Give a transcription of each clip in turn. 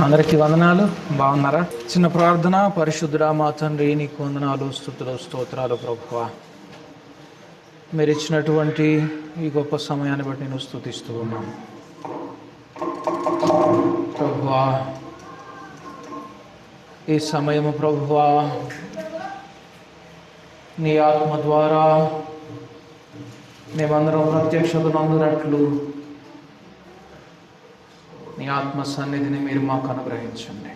అందరికీ వందనాలు. బాగున్నారా? చిన్న ప్రార్థన. పరిశుద్ధుడా మా తండ్రి, నీకు వందనాలు, స్తుతులు, స్తోత్రాలు ప్రభువా. మీరు ఇచ్చినటువంటి ఈ గొప్ప సమయాన్ని బట్టి నేను స్తుతిస్తూ ఉన్నాను ప్రభువా. ఈ సమయము ప్రభువా, నీ ఆత్మ ద్వారా మేమందరం ప్రత్యక్షత నందునట్లు నీ ఆత్మ సన్నిధిని మీరు మాకు అనుగ్రహించండి.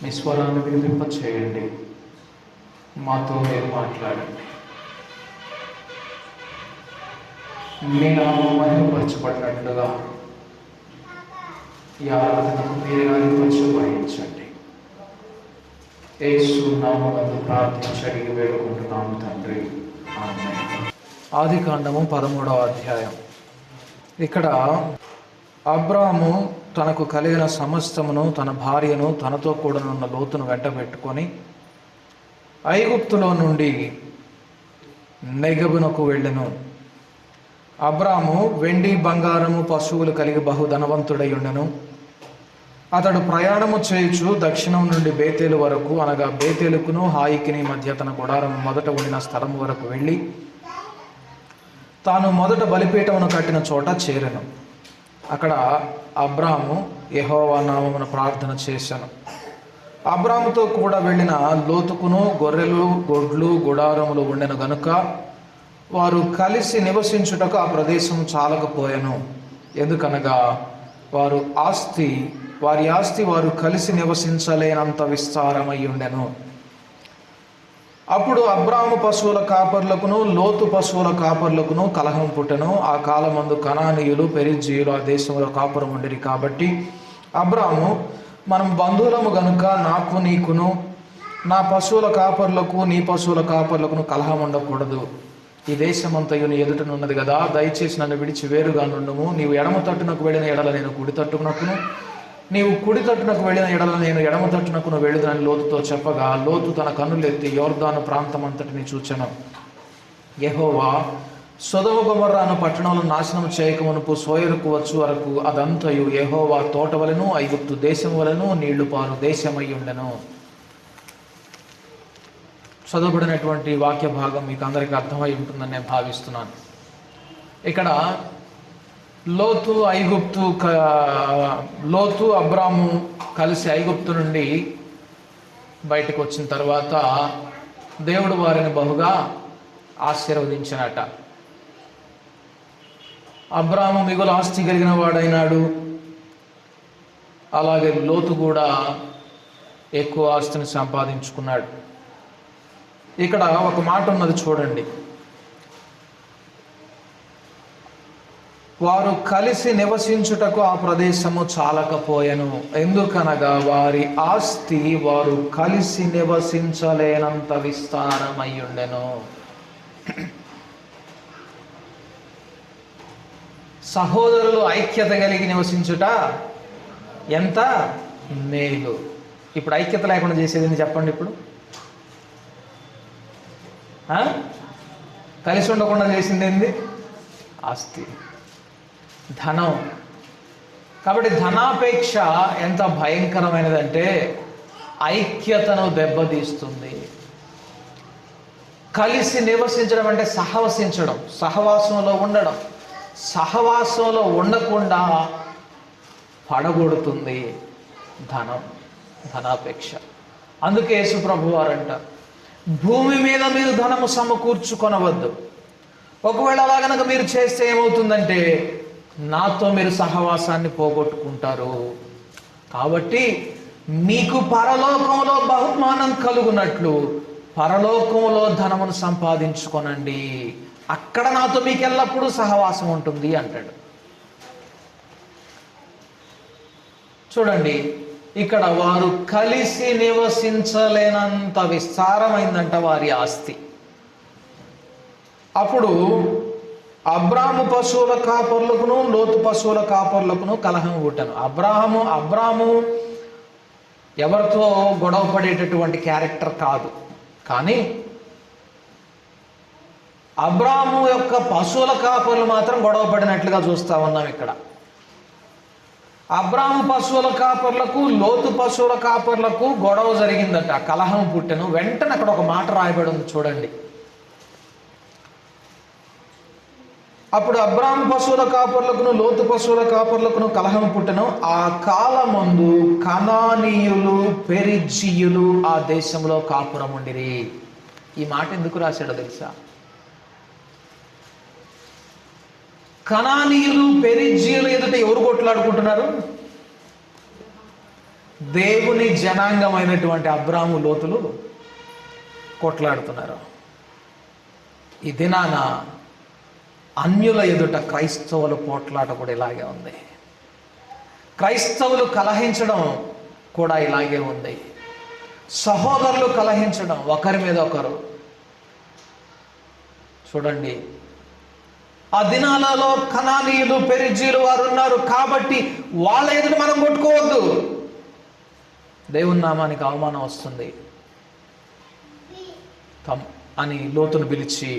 మీ స్వరాన్ని వినిపింప చేయండి. మాతో మీరు మాట్లాడండి. మీ నామం మహిమపరచబడినట్లుగా ఈ ఆరాధనకు మీరే ఆధిపత్యం వహించండి. యేసు నామమున ప్రార్థించి అడిగి వేడుకుంటున్నాము తండ్రి, ఆమేన్. ఆదికాండము 13వ అధ్యాయం. ఇక్కడ అబ్రాము తనకు కలిగిన సమస్తమును, తన భార్యను, తనతో కూడనున్న లోతును వెంటబెట్టుకొని ఐగుప్తులో నుండి నెగబునకు వెళ్ళెను. అబ్రాము వెండి బంగారము పశువులు కలిగి బహుధనవంతుడై ఉండెను. అతడు ప్రయాణము చేయుచు దక్షిణం నుండి బేతేలు వరకు, అనగా బేతేలుకును హాయికిని మధ్య తన గుడారం మొదట ఉండిన స్థలం వరకు వెళ్ళి తాను మొదట బలిపీఠమును కట్టిన చోట చేరెను. అక్కడ అబ్రాము యెహోవా నామమున ప్రార్థన చేశాను. అబ్రాముతో కూడా వెళ్ళిన లోతుకును గొర్రెలు, గొడ్లు, గుడారములు ఉండెను గనుక వారు కలిసి నివసించుటకు ఆ ప్రదేశం చాలకపోయెను. ఎందుకనగా వారి ఆస్తి వారు కలిసి నివసించలేనంత విస్తారమై ఉండెను. అప్పుడు అబ్రాము పశువుల కాపర్లకును లోతు పశువుల కాపర్లకును కలహం పుట్టెను. ఆ కాలమందు కనానీయులు, పెరిజ్జీయులు ఆ దేశంలో కాపురం ఉండిరి. కాబట్టి అబ్రాము, మనం బంధువులము గనుక నాకు నీకును నా పశువుల కాపర్లకు నీ పశువుల కాపర్లకును కలహం ఉండకూడదు. ఈ దేశమంతయు నీ ఎదుటనున్నది కదా, దయచేసి నన్ను విడిచి వేరుగా నుండుము. నీవు ఎడమ తట్టునకు వెళ్ళిన ఎడల నేను కుడి తట్టునకును, నీవు కుడి తట్టునకు వెళ్ళిన ఎడల నేను ఎడమ తట్టునకును వెళ్ళుదని లోతుతో చెప్పగా, లోతు తన కన్నులెత్తి యొర్దాను ప్రాంతమంతటిని చూచెను. యెహోవా సొదొమ గొమొర్రా అను పట్టణములను నాశనం చేయకమునుపు సోయరుకు వచ్చు వరకు అదంతయు యెహోవా తోట వలెను ఐగుప్తు దేశం వలెను నీళ్లు పారు దేశమై ఉండెను. చదవబడినటువంటి వాక్య భాగం మీకు అందరికీ అర్థమై ఉంటుందని నేను భావిస్తున్నాను. ఇక్కడ లోతు అబ్రాము కలిసి ఐగుప్తు నుండి బయటకు వచ్చిన తర్వాత దేవుడు వారిని బహుగా ఆశీర్వదించినట. అబ్రాము మిగులు ఆస్తి కలిగిన వాడైనాడు. అలాగే లోతు కూడా ఎక్కువ ఆస్తిని సంపాదించుకున్నాడు. ఇక్కడ ఒక మాట ఉన్నది చూడండి. వారు కలిసి నివసించుటకు ఆ ప్రదేశము చాలకపోయెను. ఎందుకనగా వారి ఆస్తి వారు కలిసి నివసించలేనంత విస్తారమై ఉండెను. సహోదరులు ఐక్యత కలిగి నివసించుట ఎంత మేలు. ఇప్పుడు ఐక్యత లేకుండా చేసేది చెప్పండి. ఇప్పుడు కలిసి ఉండకుండా చేసింది ఏంది? ఆస్తి, ధనం. కాబట్టి ధనాపేక్ష ఎంత భయంకరమైనదంటే ఐక్యతను దెబ్బతీస్తుంది. కలిసి నివసించడం అంటే సహవసించడం, సహవాసంలో ఉండడం. సహవాసంలో ఉండకుండా పడగొడుతుంది ధనాపేక్ష. అందుకే యేసు ప్రభు వారు అంటారు, భూమి మీద మీరు ధనము సమకూర్చుకొనవద్దు. ఒకవేళ అలా కనుక మీరు చేస్తే ఏమవుతుందంటే నాతో మీరు సహవాసాన్ని పోగొట్టుకుంటారు. కాబట్టి మీకు పరలోకంలో బహుమానం కలుగునట్లు పరలోకంలో ధనమును సంపాదించుకొనండి. అక్కడ నాతో మీకు ఎల్లప్పుడూ సహవాసం ఉంటుంది అంటాడు. చూడండి, ఇక్కడ వారు కలిసి నివసించలేనంత విస్తారమైందంట వారి ఆస్తి. అప్పుడు అబ్రాము పశువుల కాపర్లకును లోతు పశువుల కాపర్లకును కలహం పుట్టెను. అబ్రాము ఎవరితో గొడవ పడేటటువంటి క్యారెక్టర్ కాదు. కానీ అబ్రాము యొక్క పశువుల కాపర్లు మాత్రం గొడవ పడినట్లుగా చూస్తా ఉన్నాం ఇక్కడ. అబ్రాము పశువుల కాపర్లకు లోతు పశువుల కాపర్లకు గొడవ జరిగిందట, కలహం పుట్టెను. వెంటనే అక్కడ ఒక మాట రాయబడి ఉంది చూడండి. అప్పుడు అబ్రాము పశువుల కాపర్లకును లోతు పశువుల కాపర్లకును కలహం పుట్టెను. ఆ కాలమందు కనానీయులు పెరిజ్జీయులు ఆ దేశంలో కాపురం ఉండిరి. ఈ మాట ఎందుకు రాశాడో తెలుసా? కనానీయులు పెరిజ్జీయులు ఎదుట ఎవరు కొట్లాడుకుంటున్నారు? దేవుని జనాంగమైనటువంటి అబ్రాము లోతులు కొట్లాడుతున్నారు. ఈ దినాన అన్యుల ఎదుట క్రైస్తవుల పోట్లాట కూడా ఇలాగే ఉంది. క్రైస్తవులు కలహించడం కూడా ఇలాగే ఉంది. సహోదరులు కలహించడం ఒకరి మీద ఒకరు. చూడండి, ఆ దినాలలో కనానీయులు పెరిజ్జీయులు వారు ఉన్నారు కాబట్టి వాళ్ళ ఎదుట మనం కొట్టుకోవద్దు, దేవుని నామానికి అవమానం వస్తుంది అని లోతును పిలిచి,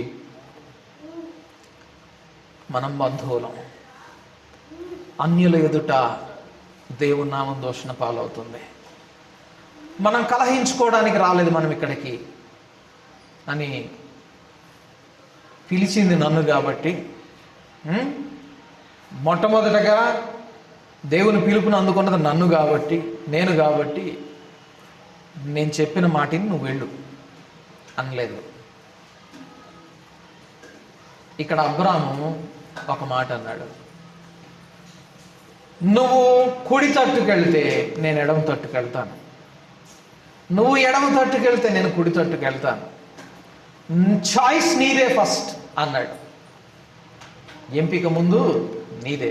మనం బంధువులం, అన్యుల ఎదుట దేవుని నామం దూషణ పాలవుతుంది, మనం కలహించుకోవడానికి రాలేదు మనం ఇక్కడికి అని పిలిచింది నన్ను కాబట్టి, మొట్టమొదటగా దేవుని పిలుపుని అందుకున్నది నన్ను కాబట్టి, నేను కాబట్టి నేను చెప్పిన మాటిని నువ్వు వెళ్ళు అనలేదు. ఇక్కడ అబ్రాము ఒక మాట అన్నాడు, నువ్వు కుడి తట్టుకెళ్తే నేను ఎడమ తట్టుకెళ్తాను, నువ్వు ఎడమ తట్టుకెళ్తే నేను కుడి తట్టుకెళ్తాను, చాయిస్ నీదే ఫస్ట్ అన్నాడు. ఎంపిక ముందు నీదే.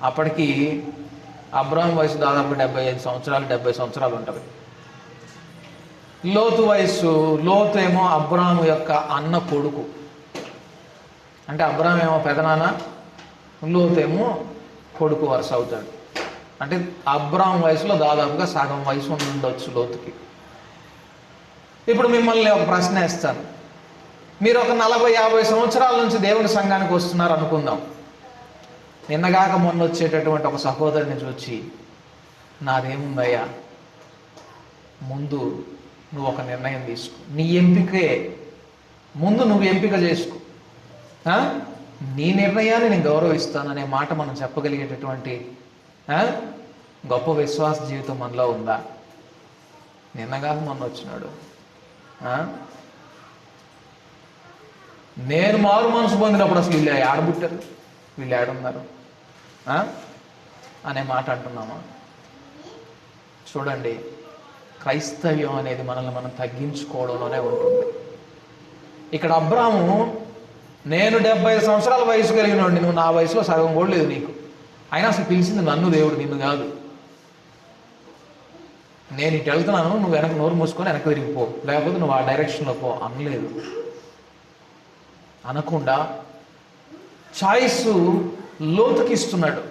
అప్పటికి అబ్రాహం వయసు దాదాపు 75 సంవత్సరాలు 70 సంవత్సరాలు ఉంటుంది. లోతు వయసు, లోతు ఏమో అబ్రాహం యొక్క అన్న కొడుకు, అంటే అబ్రాహం ఏమో పెదనాన్న, లోతు ఏమో కొడుకు వరుస అవుతాడు. అంటే అబ్రాహం వయసులో దాదాపుగా సగం వయసు ఉండొచ్చు లోతుకి. ఇప్పుడు మిమ్మల్ని ఒక ప్రశ్న వేస్తాను, మీరు ఒక 40-50 సంవత్సరాల నుంచి దేవుని సంఘానికి వస్తున్నారు అనుకుందాం. నిన్నగాక మొన్న వచ్చేటటువంటి ఒక సహోదరుని చూచి, నాదేముందయ్యా, ముందు నువ్వు ఒక నిర్ణయం తీసుకో, నీ ఎంపికే ముందు నువ్వు ఎంపిక చేసుకో, నీ నిర్ణయాన్ని నేను గౌరవిస్తాననే మాట మనం చెప్పగలిగేటటువంటి గొప్ప విశ్వాస జీవితం మనలో ఉందా? నిన్నగాక మొన్న వచ్చినాడు, నేను మారు మనసు పొందినప్పుడు అసలు వీళ్ళు ఆడబుట్టారు, వీళ్ళు ఆడున్నారు అనే మాట అంటున్నామా? చూడండి, క్రైస్తవ్యం అనేది మనల్ని మనం తగ్గించుకోవడంలోనే ఉంటుంది. ఇక్కడ అబ్రాము, నేను 70 సంవత్సరాల వయసు కలిగినోడిని, నువ్వు నా వయసులో సగం కూడా లేదు నీకు, అయినా అసలు పిలిచింది నన్ను, దేవుడు నిన్ను కాదు. నేను ఇటు వెళ్తున్నాను, నువ్వు వెనక నోరు మూసుకొని వెనక్కి తిరిగిపో, లేకపోతే నువ్వు ఆ డైరెక్షన్లో పో అనలేదు. అనకుండా చాయిస్ లోతుకి ఇస్తున్నాడు.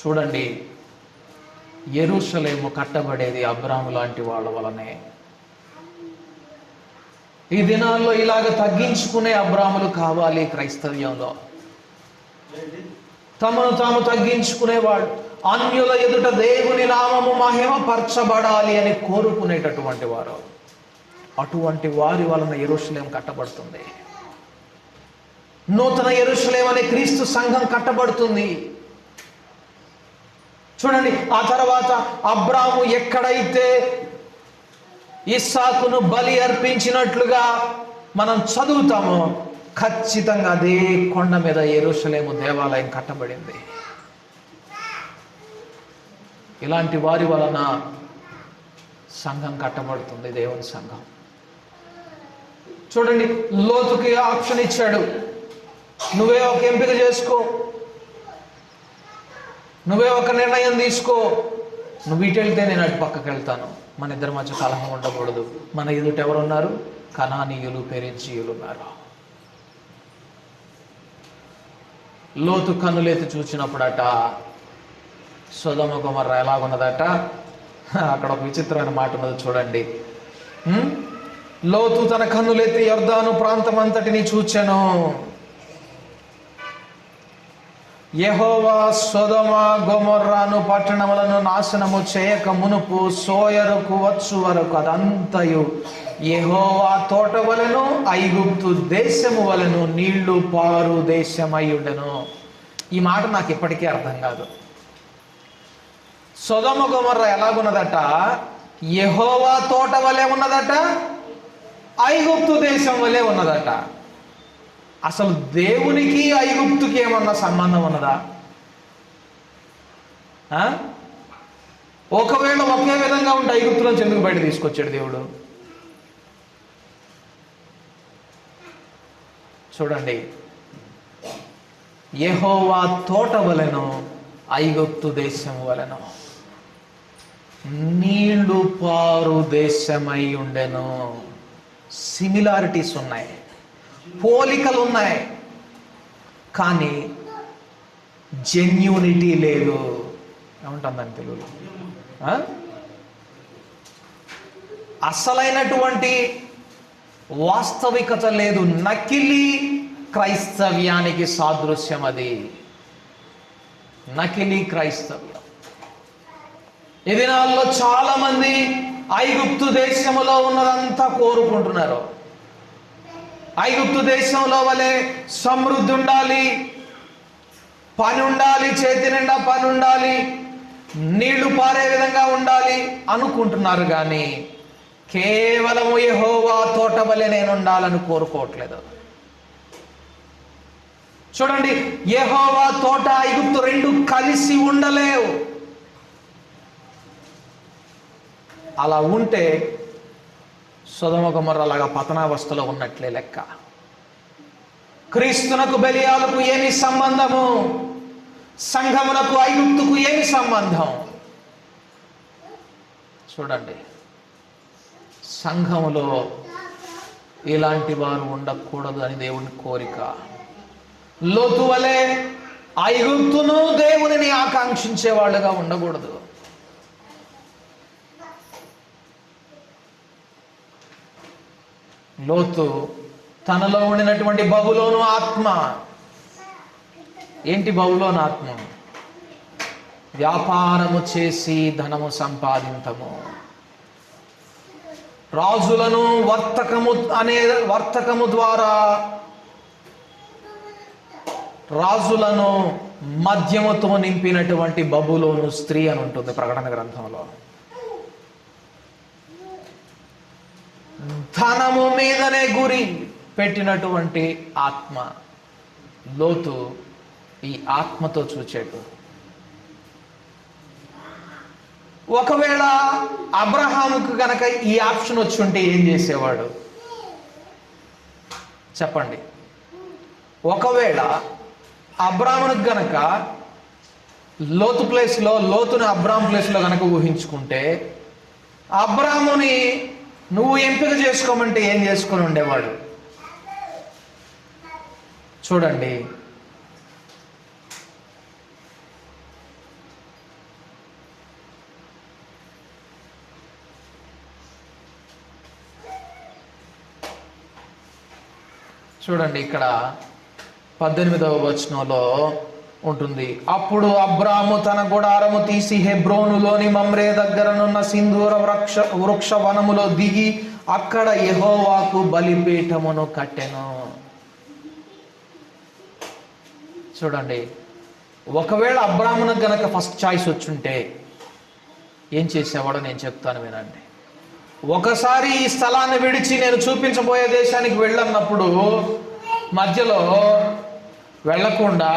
చూడండి, యెరూషలేము కట్టబడేది అబ్రాము లాంటి వాళ్ళ వలనే. ఈ దినాల్లో ఇలాగ తగ్గించుకునే అబ్రాములు కావాలి క్రైస్తవ్యంలో. తమను తాము తగ్గించుకునేవాడు, అన్యుల ఎదుట దేవుని నామము మహిమపరచబడాలి అని కోరుకునేటటువంటి వారు. అటువంటి వారి వలన యెరూషలేము కట్టబడుతుంది. నూతన యెరూషలేము అనే క్రీస్తు సంఘం కట్టబడుతుంది. చూడండి, ఆ తర్వాత అబ్రాము ఎక్కడైతే ఇస్సాకును బలి అర్పించినట్లుగా మనం చదువుతామో, ఖచ్చితంగా అదే కొండ మీద యెరూషలేము దేవాలయం కట్టబడింది. ఇలాంటి వారి వలన సంఘం కట్టబడుతుంది, దేవుని సంఘం. చూడండి, లోతుకి ఆప్షన్ ఇచ్చాడు, నువ్వే ఒక ఎంపిక చేసుకో, నువ్వే ఒక నిర్ణయం తీసుకో, నువ్వు ఇటు వెళ్తే నేను అటు పక్కకి వెళ్తాను, మన ఇద్దరి మధ్య కలహం ఉండకూడదు. మన ఎదుట ఎవరున్నారు? కనానీయులు పెరిజ్జీయులు ఉన్నారు. లోతు కన్నులెత్తి చూసినప్పుడట సొదొమ గొమొర్రా ఎలాగున్నదట, అక్కడ ఒక విచిత్రమైన మాట ఉన్నది చూడండి. లోతు తన కన్నులెత్తి యొర్దాను ప్రాంతం అంతటిని చూచెను. యెహోవా సొదొమ గొమొర్రాను పట్టణములను నాశనము చేయక మునుపు సోయరుకు వచ్చు వరకు అదంతయు యెహోవా తోట వలెను ఐగుప్తు దేశము వలెను నీళ్లు పారు దేశమై ఉండెను. ఈ మాట నాకు ఇప్పటికీ అర్థం కాదు. సొదొమ గొమొర్రా ఎలాగున్నదట? యెహోవా తోట వలె ఉన్నదట, ఐగుప్తు దేశం వలె ఉన్నదట. అసలు దేవునికి ఐగుప్తుకి ఏమన్నా సంబంధం ఉన్నదా? ఒకవేళ ఒకే విధంగా ఉంటే ఐగుప్తులోంచి ఎందుకు బయట తీసుకొచ్చాడు దేవుడు? చూడండి, యెహోవా తోట వలెను ఐగుప్తు దేశం వలెను నీళ్లు పారు దేశమై ఉండెను. సిమిలారిటీస్ ఉన్నాయి, పోలికలు ఉన్నాయి, కానీ జెన్యూనిటీ లేదు. ఏమంటుందని తెలుగులో? అసలైనటువంటి వాస్తవికత లేదు. నకిలీ క్రైస్తవ్యానికి సాదృశ్యం అది. నకిలీ క్రైస్తవ్యం. ఈ దినాల్లో చాలా మంది ఐగుప్తు దేశంలో ఉన్నదంతా కోరుకుంటున్నారు. ఐగుప్తు దేశంలో వలె సమృద్ధి ఉండాలి, పని ఉండాలి, చేతి నిండా పని ఉండాలి, నీళ్లు పారే విధంగా ఉండాలి అనుకుంటున్నారు. కానీ కేవలము యెహోవా తోట వలె నేను ఉండాలని కోరుకోవట్లేదు. చూడండి, యెహోవా తోట ఐగుప్తు రెండు కలిసి ఉండలేవు. అలా ఉంటే సొదొమ గొమొర్రాలాగా పతనావస్థలో ఉన్నట్లే లెక్క. క్రీస్తునకు బెలియాలకు ఏమి సంబంధము? సంఘమునకు ఐగుప్తుకు ఏమి సంబంధం? చూడండి, సంఘములో ఇలాంటి వారు ఉండకూడదు అని దేవుని కోరిక. లోతు వలె ఐగుప్తును దేవునిని ఆకాంక్షించే వాళ్ళుగా ఉండకూడదు. లోతు తనలో ఉండినటువంటి బబులోను ఆత్మ. ఏంటి బబులోను ఆత్మ? వ్యాపారము చేసి ధనము సంపాదించము, రాజులను వర్తకము ద్వారా రాజులను మద్యముతో నింపినటువంటి బబులోను స్త్రీ అని ఉంటుంది ప్రకటన గ్రంథంలో. ధనము మీదనే గురి పెట్టినటువంటి ఆత్మ. లోతు ఈ ఆత్మతో చూచాడు. ఒకవేళ అబ్రహాముకు గనక ఈ ఆప్షన్ వచ్చి ఉంటే ఏం చేసేవాడు చెప్పండి? ఒకవేళ అబ్రాహామునికి గనక లోతు ప్లేస్లో, లోతుని అబ్రాహాం ప్లేస్లో గనక ఊహించుకుంటే, అబ్రాహాముని నువ్వు ఎంపిక చేసుకోమంటే ఏం చేసుకొని ఉండేవాడు? చూడండి, చూడండి ఇక్కడ 18వ వచనంలో ఉంటుంది. అప్పుడు అబ్రాము తన గుడారము తీసి హెబ్రోనులోని మమ్రే దగ్గరనున్న సింధూర వృక్ష వనములో దిగి అక్కడ యెహోవాకు బలిపీఠమును కట్టెను. చూడండి, ఒకవేళ అబ్రామునకు గనక ఫస్ట్ చాయిస్ వచ్చుంటే ఏం చేసేవాడో నేను చెప్తాను వినండి. ఒకసారి ఈ స్థలాన్ని విడిచి నేను చూపించబోయే దేశానికి వెళ్ళన్నప్పుడు మధ్యలో వెళ్లకుండా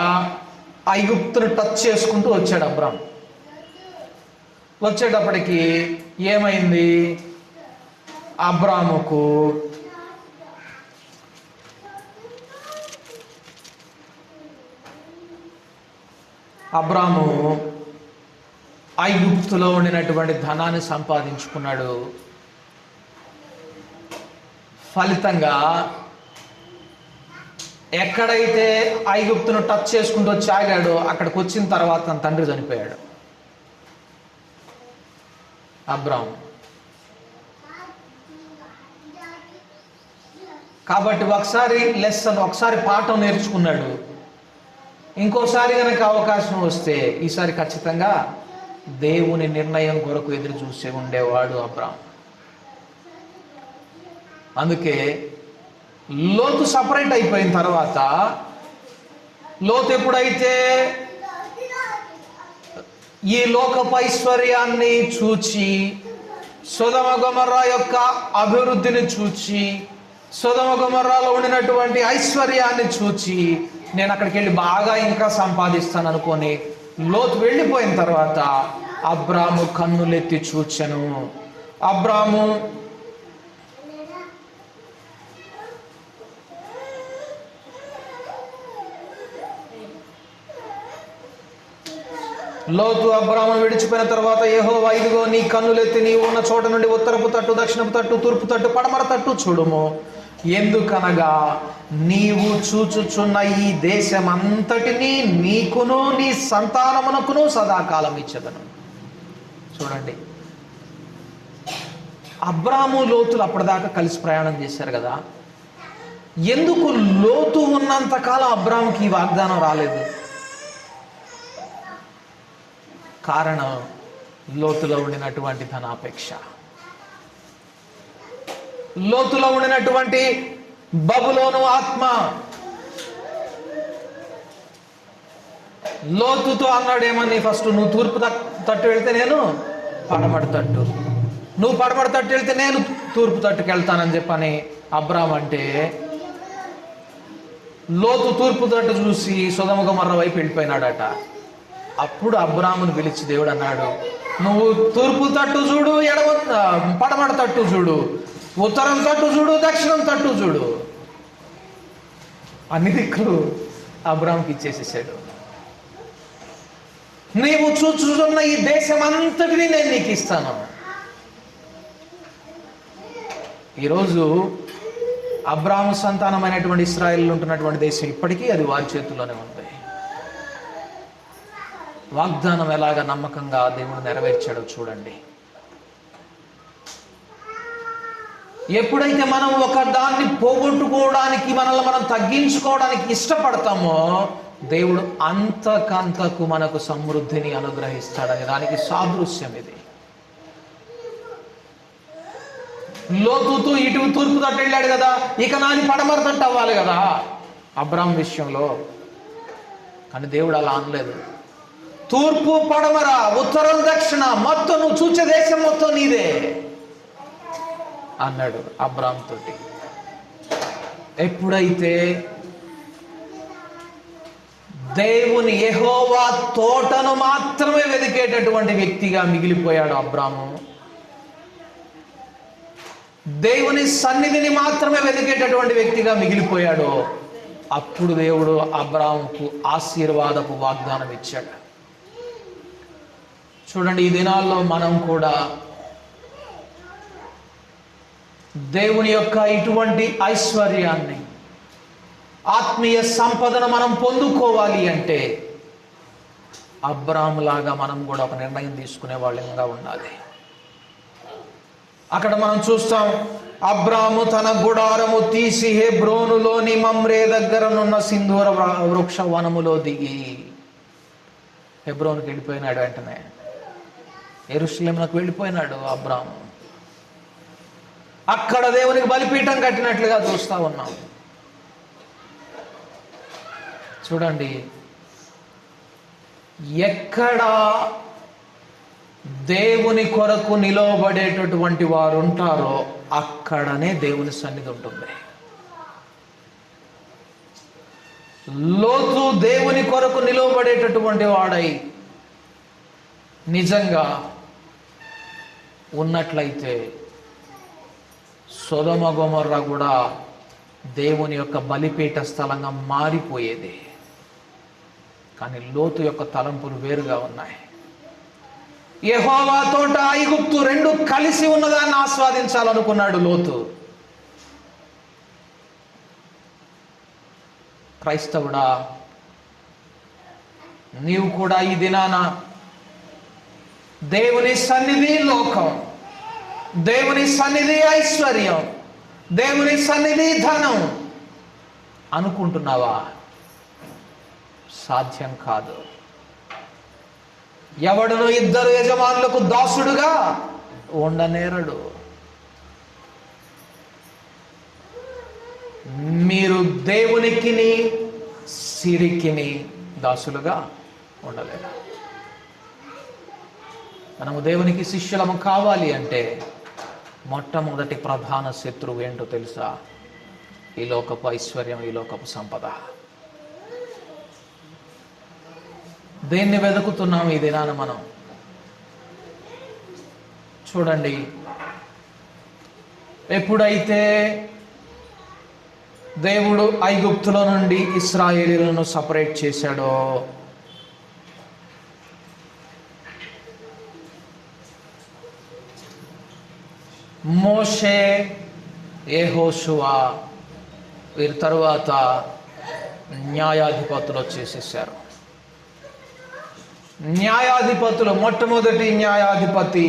ఐగుప్తును టచ్ చేసుకుంటూ వచ్చాడు అబ్రామ్. వచ్చేటప్పటికి ఏమైంది? అబ్రాముకు ఐగుప్తులో ఉండినటువంటి ధనాన్ని సంపాదించుకున్నాడు. ఫలితంగా ఎక్కడైతే ఐగుప్తును టచ్ చేసుకుంటూ వచ్చి ఆగాడో అక్కడికి వచ్చిన తర్వాత తన తండ్రి చనిపోయాడు అబ్రాము. కాబట్టి ఒకసారి పాఠం నేర్చుకున్నాడు. ఇంకోసారి కనుక అవకాశం వస్తే ఈసారి ఖచ్చితంగా దేవుని నిర్ణయం కొరకు ఎదురు చూసి ఉండేవాడు అబ్రాము. అందుకే లోతు సపరేట్ అయిపోయిన తర్వాత, లోతు ఎప్పుడైతే ఈ లోకపైశ్వర్యాన్ని చూచి, సొదొమ గొమొర్రా యొక్క అభివృద్ధిని చూచి, సొదొమ గొమొర్రాలో ఉండినటువంటి ఐశ్వర్యాన్ని చూచి, నేను అక్కడికి వెళ్ళి బాగా ఇంకా సంపాదిస్తాను అనుకొని లోతు వెళ్ళిపోయిన తర్వాత అబ్రాము కన్నులెత్తి చూచెను. అబ్రాము లోతు అబ్రామును విడిచిపోయిన తర్వాత, యెహోవా ఇదిగో నీ కన్నులెత్తి నీవు ఉన్న చోట నుండి ఉత్తరపు తట్టు, దక్షిణపు తట్టు, తూర్పు తట్టు, పడమర తట్టు చూడుము. ఎందుకనగా నీవు చూచుచున్న ఈ దేశమంతటిని నీకును నీ సంతానమునకును సదాకాలం ఇచ్చెదను. చూడండి, అబ్రాము లోతులు అప్పటిదాకా కలిసి ప్రయాణం చేశారు కదా, ఎందుకు లోతు ఉన్నంతకాలం అబ్రాముకి ఈ వాగ్దానం రాలేదు? కారణం లోతులో ఉండినటువంటి ధనాపేక్ష, లోతులో ఉండినటువంటి బబులోను ఆత్మ. లోతుతో అన్నాడేమని, ఫస్ట్ నువ్వు తూర్పు తట్టు వెళ్తే నేను పడమటి తట్టు, నువ్వు పడమటి తట్టు వెళ్తే నేను తూర్పు తట్టుకు వెళ్తానని చెప్పని అబ్రామ్ అంటే, లోతు తూర్పు తట్టు చూసి సొదొమ గొమొర్రా వైపు వెళ్ళిపోయినాడట. అప్పుడు అబ్రామును పిలిచి దేవుడు అన్నాడు, నువ్వు తూర్పు తట్టు చూడు, పడమట తట్టు చూడు, ఉత్తరం తట్టు చూడు, దక్షిణం తట్టు చూడు. అన్ని దిక్కులు అబ్రాముకి ఇచ్చేసేసాడు. నీవు చూచుచున్న ఈ దేశం అంతటిని నేను నీకు ఇస్తాను. ఈరోజు అబ్రాము సంతానమైనటువంటి ఇశ్రాయేలు ఉంటున్నటువంటి దేశం ఇప్పటికీ అది వారి చేతుల్లోనే ఉంది. వాగ్దానం ఎలాగ నమ్మకంగా దేవుడు నెరవేర్చాడో చూడండి. ఎప్పుడైతే మనం ఒక దాన్ని పోగొట్టుకోవడానికి, మనల్ని మనం తగ్గించుకోవడానికి ఇష్టపడతామో, దేవుడు అంతకంతకు మనకు సమృద్ధిని అనుగ్రహిస్తాడని దానికి సాదృశ్యం ఇది. లోతుతో ఇటు తూర్పు తట్టు వెళ్ళాడు కదా, ఇక నాది పడమర తట్టు అవ్వాలి కదా అబ్రామ్ విషయంలో. కానీ దేవుడు అలా అనలేదు. తూర్పు పడమర, ఉత్తరం దక్షిణ, మొత్తం నువ్వు చూచే దేశం మొత్తం నీదే అన్నాడు అబ్రామ్ తోటి. ఎప్పుడైతే దేవుని యెహోవా తోటను మాత్రమే వెతికేటటువంటి వ్యక్తిగా మిగిలిపోయాడు అబ్రాము, దేవుని సన్నిధిని మాత్రమే వెతికేటటువంటి వ్యక్తిగా మిగిలిపోయాడు, అప్పుడు దేవుడు అబ్రాముకు ఆశీర్వాదపు వాగ్దానం ఇచ్చాడు. చూడండి, ఈ దినాల్లో మనం కూడా దేవుని యొక్క ఇటువంటి ఐశ్వర్యాన్ని, ఆత్మీయ సంపదను మనం పొందుకోవాలి అంటే అబ్రాములాగా మనం కూడా ఒక నిర్ణయం తీసుకునే వాళ్ళంగా ఉండాలి. అక్కడ మనం చూస్తాం, అబ్రాము తన గుడారము తీసి హెబ్రోనులోని మమ్రే దగ్గరనున్న సింధూర వృక్ష వనములో దిగి హెబ్రోనుకి వెళ్ళిపోయినాడు. వెంటనే యెరూషలేమునకు వెళ్ళిపోయినాడు అబ్రాము. అక్కడ దేవునికి బలిపీఠం కట్టినట్లుగా చూస్తా ఉన్నాం. చూడండి, ఎక్కడ దేవుని కొరకు నిలవబడేటటువంటి వారు ఉంటారో అక్కడనే దేవుని సన్నిధి ఉంటుంది. లోతు దేవుని కొరకు నిలవబడేటటువంటి వాడై నిజంగా ఉన్నట్లయితే సొదొమ గొమొర్రా కూడా దేవుని యొక్క బలిపీఠ స్థలంగా మారిపోయేది. కానీ లోతు యొక్క తలంపులు వేరుగా ఉన్నాయి. యెహోవా తోట, ఐగుప్తు రెండు కలిసి ఉన్నదాన్ని ఆస్వాదించాలనుకున్నాడు లోతు. క్రైస్తవుడా, నీవు కూడా ఈ దినాన దేవుని సన్నిధి లోకం, దేవుని సన్నిధి ఐశ్వర్యం, దేవుని సన్నిధి ధనం అనుకుంటున్నావా? సాధ్యం కాదు. ఎవడును ఇద్దరు యజమానులకు దాసుడుగా ఉండనేరడు. మీరు దేవునికిని సిరికిని దాసులుగా ఉండలేరు. మనము దేవునికి శిష్యులము కావాలి అంటే మొట్టమొదటి ప్రధాన శత్రువు ఏంటో తెలుసా? ఈ లోకపు ఐశ్వర్యం, ఈ లోకపు సంపద. దేన్ని వెతుకుతున్నాం ఈ దినాన మనం? చూడండి, ఎప్పుడైతే దేవుడు ఐగుప్తులో నుండి ఇశ్రాయేలీయులను సపరేట్ చేశాడో, మోషే, యెహోషువ వీరి తరువాత న్యాయాధిపతులు వచ్చేసేసారు. న్యాయాధిపతులు మొట్టమొదటి న్యాయాధిపతి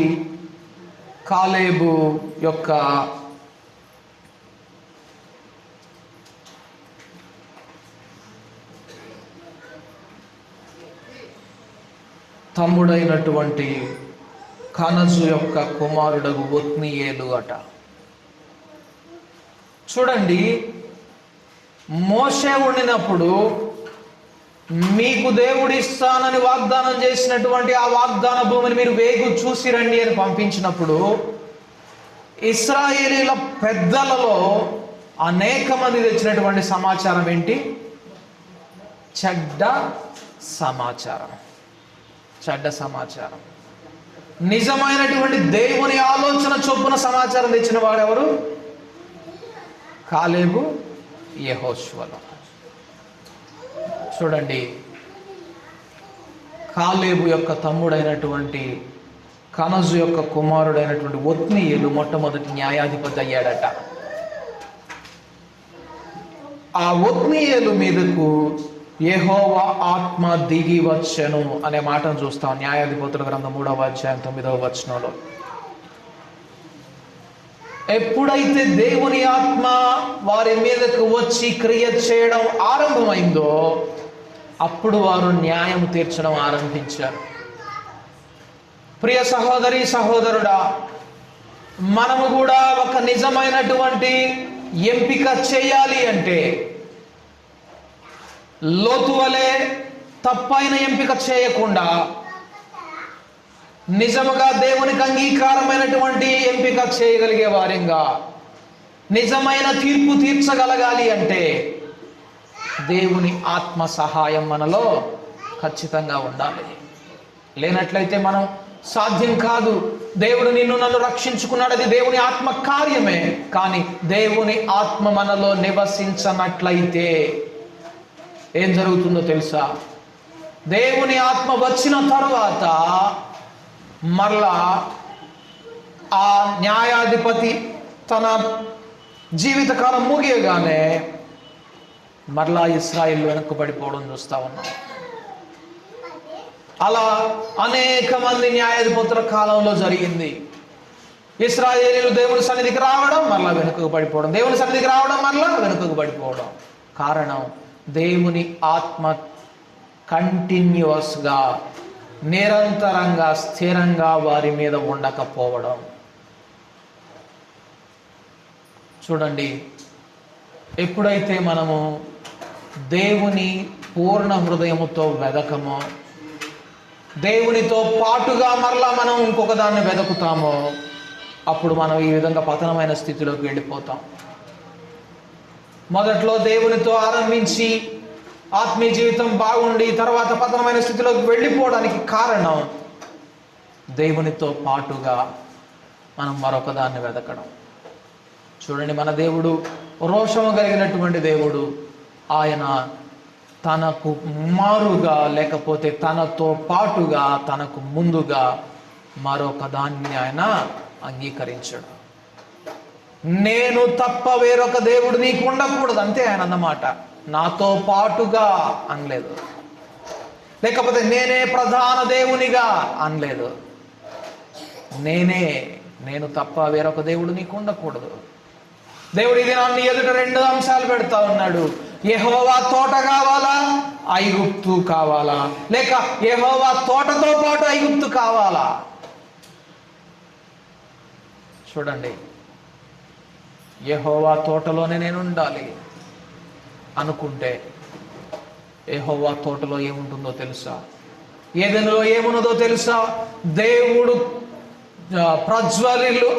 కాలేబు యొక్క తమ్ముడైనటువంటి కనజు యొక్క కుమారుడగు ఒత్నీయేలు అట. చూడండి, మోషే ఉండినప్పుడు మీకు దేవుడు ఇస్తానని వాగ్దానం చేసినటువంటి ఆ వాగ్దాన భూమిని మీరు వేగు చూసి రండి అని పంపించినప్పుడు ఇశ్రాయేలీల పెద్దలలో అనేక మంది తెచ్చినటువంటి సమాచారం ఏంటి? చెడ్డ సమాచారం. చెడ్డ సమాచారం. నిజమైనటువంటి దేవుని ఆలోచన చొప్పున సమాచారం తెచ్చిన వాడెవరు? కాలేబు, యెహోషువలు. చూడండి, కాలేబు యొక్క తమ్ముడైనటువంటి కనజు యొక్క కుమారుడైనటువంటి ఒత్నీయేలు మొట్టమొదటి న్యాయాధిపతి అయ్యాడట. ఆ ఒత్నీయేలు మీదకు యెహోవా ఆత్మ దిగి వచ్చెను అనే మాటను చూస్తాం న్యాయాధిపతుల గ్రంథం 3వ అధ్యాయం 9వ వచనంలో. ఎప్పుడైతే దేవుని ఆత్మ వారి మీదకు వచ్చి క్రియ చేయడం ఆరంభమైందో అప్పుడు వారు న్యాయం తీర్చడం ఆరంభించారు. ప్రియ సహోదరి సహోదరుడా, మనము కూడా ఒక నిజమైనటువంటి ఎంపిక చేయాలి అంటే లోతు వలె తప్పైన ఎంపిక చేయకుండా నిజముగా దేవునికి అంగీకారమైనటువంటి ఎంపిక చేయగలిగే వారంగా నిజమైన తీర్పు తీర్చగలగాలి అంటే దేవుని ఆత్మ సహాయం మనలో ఖచ్చితంగా ఉండాలి. లేనట్లయితే మనం సాధ్యం కాదు. దేవుడు నిన్ను నన్ను రక్షించుకున్నాడు, అది దేవుని ఆత్మ కార్యమే. కానీ దేవుని ఆత్మ మనలో నివసించనట్లయితే ఏం జరుగుతుందో తెలుసా? దేవుని ఆత్మ వచ్చిన తరువాత మరలా ఆ న్యాయాధిపతి తన జీవితకాలం ముగియగానే మరలా ఇశ్రాయేలు వెనుకబడిపోవడం చూస్తా ఉన్నాం. అలా అనేక మంది న్యాయాధిపతుల కాలంలో జరిగింది. ఇశ్రాయేలీయులు దేవుని సన్నిధికి రావడం, మరలా వెనుకకు పడిపోవడం, దేవుని సన్నిధికి రావడం, మరలా వెనుకకు పడిపోవడం. కారణం, దేవుని ఆత్మ కంటిన్యూస్గా నిరంతరంగా స్థిరంగా వారి మీద ఉండకపోవడం. చూడండి, ఎప్పుడైతే మనము దేవుని పూర్ణ హృదయముతో వెదకమో, దేవునితో పాటుగా మరలా మనం ఇంకొక దాన్ని వెదకుతామో అప్పుడు మనం ఈ విధంగా పతనమైన స్థితిలోకి వెళ్ళిపోతాం. మొదట్లో దేవునితో ఆరంభించి ఆత్మీయ జీవితం బాగుండి తర్వాత పతనమైన స్థితిలోకి వెళ్ళిపోవడానికి కారణం దేవునితో పాటుగా మనం మరొక దాన్ని వెదకడం. చూడండి, మన దేవుడు రోషము కలిగినటువంటి దేవుడు. ఆయన తనకు మారుగా లేకపోతే తనతో పాటుగా తనకు ముందుగా మరొక దాన్ని ఆయన అంగీకరించాడు. నేను తప్ప వేరొక దేవుడు నీకు ఉండకూడదు అంతే ఆయన అన్నమాట. నాతో పాటుగా అనలేదు, లేకపోతే నేనే ప్రధాన దేవునిగా అనలేదు. నేను తప్ప వేరొక దేవుడు నీకు ఉండకూడదు. దేవుడు ఇది నన్ను ఎదుట రెండు అంశాలు పెడతా ఉన్నాడు. యెహోవా తోట కావాలా, ఐగుప్తు కావాలా? లేక యెహోవా తోటతో పాటు ఐగుప్తు కావాలా? చూడండి, యెహోవా తోటలోనే నేను ఉండాలి అనుకుంటే యెహోవా తోటలో ఏముంటుందో తెలుసా? ఏదెనులో ఏమున్నదో తెలుసా? దేవుడు ప్రజ్వలిల్లు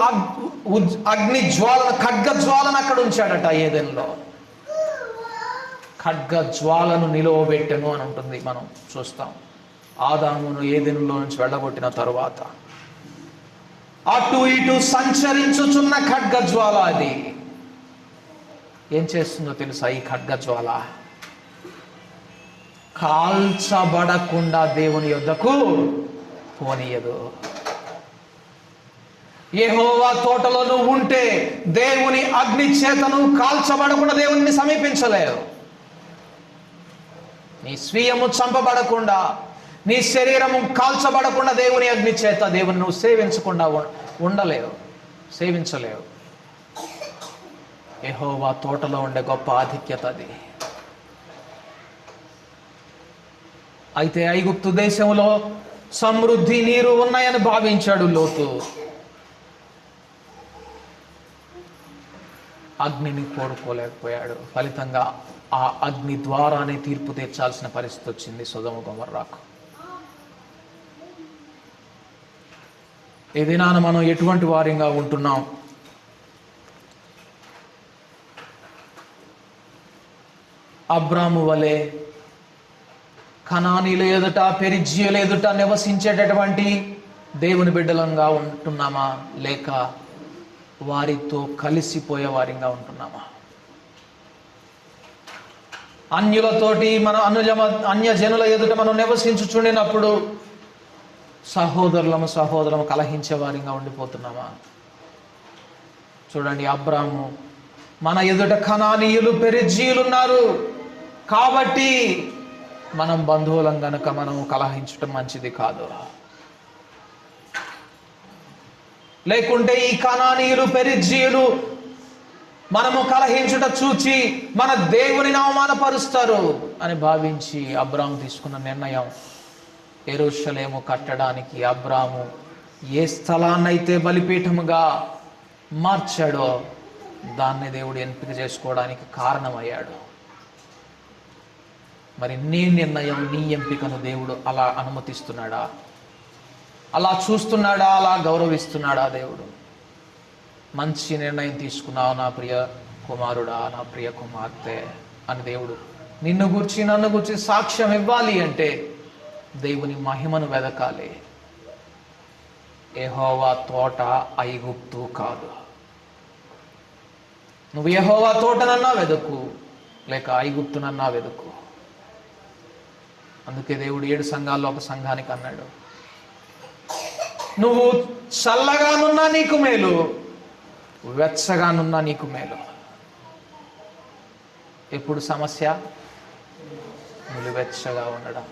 అగ్ని జ్వాలను, ఖడ్గ జ్వాలను అక్కడ ఉంచాడట. ఏదెనులో ఖడ్గ జ్వాలను నిలువబెట్టెను అని ఉంటుంది, మనం చూస్తాం. ఆదామును ఏదెనులో నుంచి వెళ్ళగొట్టిన తరువాత అటు ఇటు సంచరించుచున్న ఖడ్గ జ్వాల. అది ఏం చేస్తుందో తెలుసా? ఈ ఖడ్గ జ్వాల కాల్చబడకుండా దేవుని యొద్దకు పోనీయదు. యెహోవా తోటలో నువ్వు ఉంటే దేవుని అగ్ని చేతను కాల్చబడకుండా దేవుని సమీపించలేవు. నీ స్వీయము చంపబడకుండా, నీ శరీరము కాల్చబడకుండా దేవుని అగ్ని చేత దేవుని నువ్వు సేవించకుండా ఉండలేవు, సేవించలేవు. యెహోవా తోటలో ఉండే గొప్ప ఆధిక్యత అది. అయితే ఐగుప్తు దేశంలో సమృద్ధి నీరు ఉన్నాయని భావించాడు లోతు. అగ్నిని కోరుకోలేకపోయాడు. ఫలితంగా ఆ అగ్ని ద్వారానే తీర్పు తీర్చాల్సిన పరిస్థితి వచ్చింది సొదొమ గొమొర్రాకు. ఈ దినాన మనం ఎటువంటి వారిగా ఉంటున్నాం? అబ్రాము వలె కనానీల ఎదుట, పెరిజ్జీయుల ఎదుట నివసించేటటువంటి దేవుని బిడ్డలంగా ఉంటున్నామా? లేక వారితో కలిసిపోయే వారిగా ఉంటున్నామా? అన్యులతోటి మనం అన్యజనుల ఎదుట మనం నివసించుచుండినప్పుడు సహోదరులము కలహించే వారిగా ఉండిపోతున్నామా? చూడండి, అబ్రాము మన ఎదుట కనానీయులు, పెరిజ్జీయులు ఉన్నారు కాబట్టి మనం బంధువులం గనక మనం కలహించటం మంచిది కాదు. లేకుంటే ఈ కనానీయులు, పెరిజ్జీయులు మనము కలహించుట చూచి మన దేవుని అవమానపరుస్తారు అని భావించి అబ్రాము తీసుకున్న నిర్ణయం, యెరూషలేము కట్టడానికి అబ్రాము ఏ స్థలాన్నైతే బలిపీఠముగా మార్చాడో దాన్ని దేవుడు ఎంపిక చేసుకోవడానికి కారణమయ్యాడు. మరి నీ నిర్ణయం, నీ ఎంపికను దేవుడు అలా అనుమతిస్తున్నాడా? అలా చూస్తున్నాడా? అలా గౌరవిస్తున్నాడా దేవుడు? మంచి నిర్ణయం తీసుకున్నావు నా ప్రియ కుమారుడా, నా ప్రియ కుమార్తె అని దేవుడు నిన్ను గురించి, నన్ను గురించి సాక్ష్యం ఇవ్వాలి అంటే దేవుని మహిమను వెదకాలి. యెహోవా తోట ఐగుప్తు కాదు. నువ్వు యెహోవా తోటనన్నా వెదకు, లేక ఐగుప్తునన్నా వెదకు. అందుకే దేవుడు 7 సంఘాల్లో ఒక సంఘానికి అన్నాడు, నువ్వు చల్లగానున్నా నీకు మేలు, వెచ్చగానున్నా నీకు మేలు. ఎప్పుడు సమస్య? నిలువెచ్చగా ఉండడం.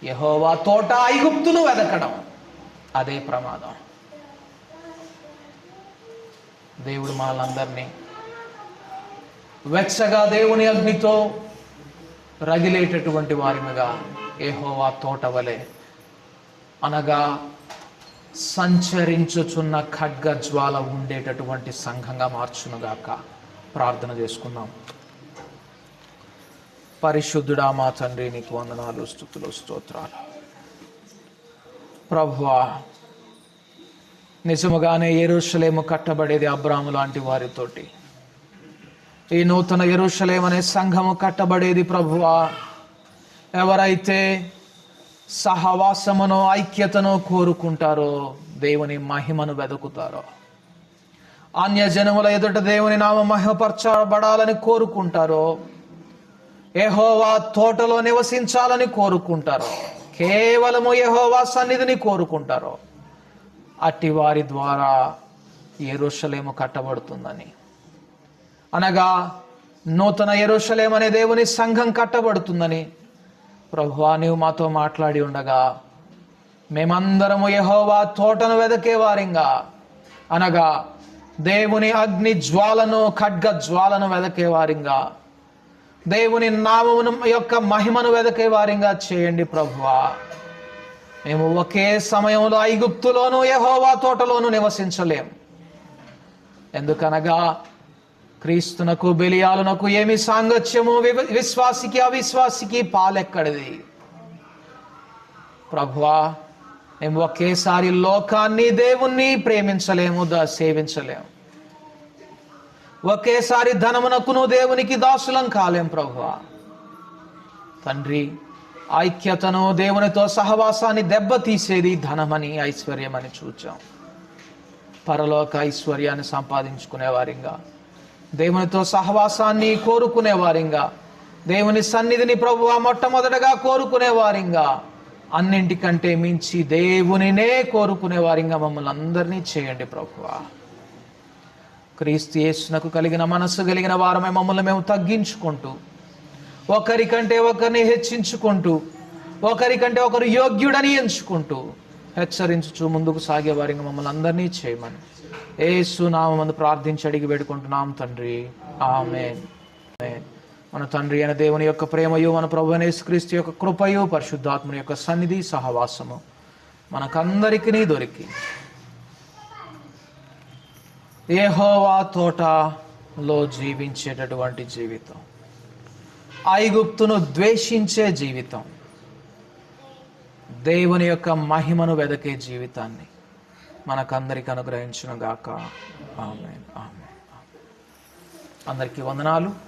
యెహోవా తోట ఐగుప్తును వెదకడం, అదే ప్రమాదం. దేవుడు మనలందరినీ వెచ్చగా దేవుని అగ్నితో రగిలేటటువంటి వారిగా యెహోవా తోట వలె, అనగా సంచరించుచున్న ఖడ్గ జ్వాల ఉండేటటువంటి సంఘంగా మార్చునుగాక. ప్రార్థన చేసుకుందాం. పరిశుద్ధుడా మా తండ్రి, నీకు వందనాలు, స్తుతులు, స్తోత్రాలు. ప్రభువా, నిజముగానే యెరూషలేము కట్టబడేది అబ్రాము లాంటి వారితోటి. ఈ నూతన యెరూషలేము అనే సంఘము కట్టబడేది ప్రభువా ఎవరైతే సహవాసమును, ఐక్యతను కోరుకుంటారో, దేవుని మహిమను వెతుకుతారో, అన్యజనముల ఎదుట దేవుని నామ మహిమపరచబడాలని కోరుకుంటారో, యెహోవా తోటలో నివసించాలని కోరుకుంటారో, కేవలము యెహోవా సన్నిధిని కోరుకుంటారో, అట్టి వారి ద్వారా యెరూషలేము కట్టబడుతుందని, అనగా నూతన యెరూషలేము అనే దేవుని సంఘం కట్టబడుతుందని ప్రభువా నీవు మాతో మాట్లాడి ఉండగా, మేమందరము యెహోవా తోటను వెదకే వారింగా, అనగా దేవుని అగ్ని జ్వాలను, ఖడ్గ జ్వాలను వెదకే వారింగా, దేవుని నామమును యొక్క మహిమను వెదకే వారిగా చేయండి ప్రభువా. మేము ఒకే సమయంలో ఐగుప్తులోను యెహోవా తోటలోను నివసించలేం. ఎందుకనగా క్రీస్తునకు బెలియాలునకు ఏమి సాంగత్యము, విశ్వాసికి అవిశ్వాసికి పాలెక్కడిది. ప్రభువా, మేము ఒకేసారి లోకాన్ని దేవుణ్ణి ప్రేమించలేము, సేవించలేము. ఒకేసారి ధనమునకును దేవునికి దాసులం కాలేం ప్రభువా. తండ్రి, ఐక్యతను, దేవునితో సహవాసాన్ని దెబ్బతీసేది ధనమని, ఐశ్వర్యమని చూచాం. పరలోక ఐశ్వర్యాన్ని సంపాదించుకునేవారిగా, దేవునితో సహవాసాన్ని కోరుకునేవారిగా, దేవుని సన్నిధిని ప్రభువా మొట్టమొదటగా కోరుకునేవారిగా, అన్నింటికంటే మించి దేవునినే కోరుకునేవారిగా మమ్మల్ని అందరినీ చేయండి ప్రభువా. క్రీస్తు యేసునకు కలిగిన మనస్సు కలిగిన వారమే మమ్మల్ని మేము తగ్గించుకుంటూ, ఒకరికంటే ఒకరిని హెచ్చించుకుంటూ, ఒకరికంటే ఒకరు యోగ్యుడని ఎంచుకుంటూ, హెచ్చరించుచు ముందుకు సాగేవారిగా మమ్మల్ని అందరినీ చేయమని యేసు నామమున ప్రార్థించి అడిగి వేడుకుంటున్నాం తండ్రి. ఆమేన్. మన తండ్రి అయిన దేవుని యొక్క ప్రేమయు, మన ప్రభువైన యేసుక్రీస్తు యొక్క కృపయు, పరిశుద్ధాత్మని యొక్క సన్నిధి సహవాసము మనకందరికీ దొరికి యెహోవా తోటలో జీవించేటటువంటి జీవితం, ఐగుప్తును ద్వేషించే జీవితం, దేవుని యొక్క మహిమను వెదకే జీవితాన్ని మనకందరికి అనుగ్రహించును గాక. ఆమేన్. ఆమేన్. అందరికీ వందనాలు.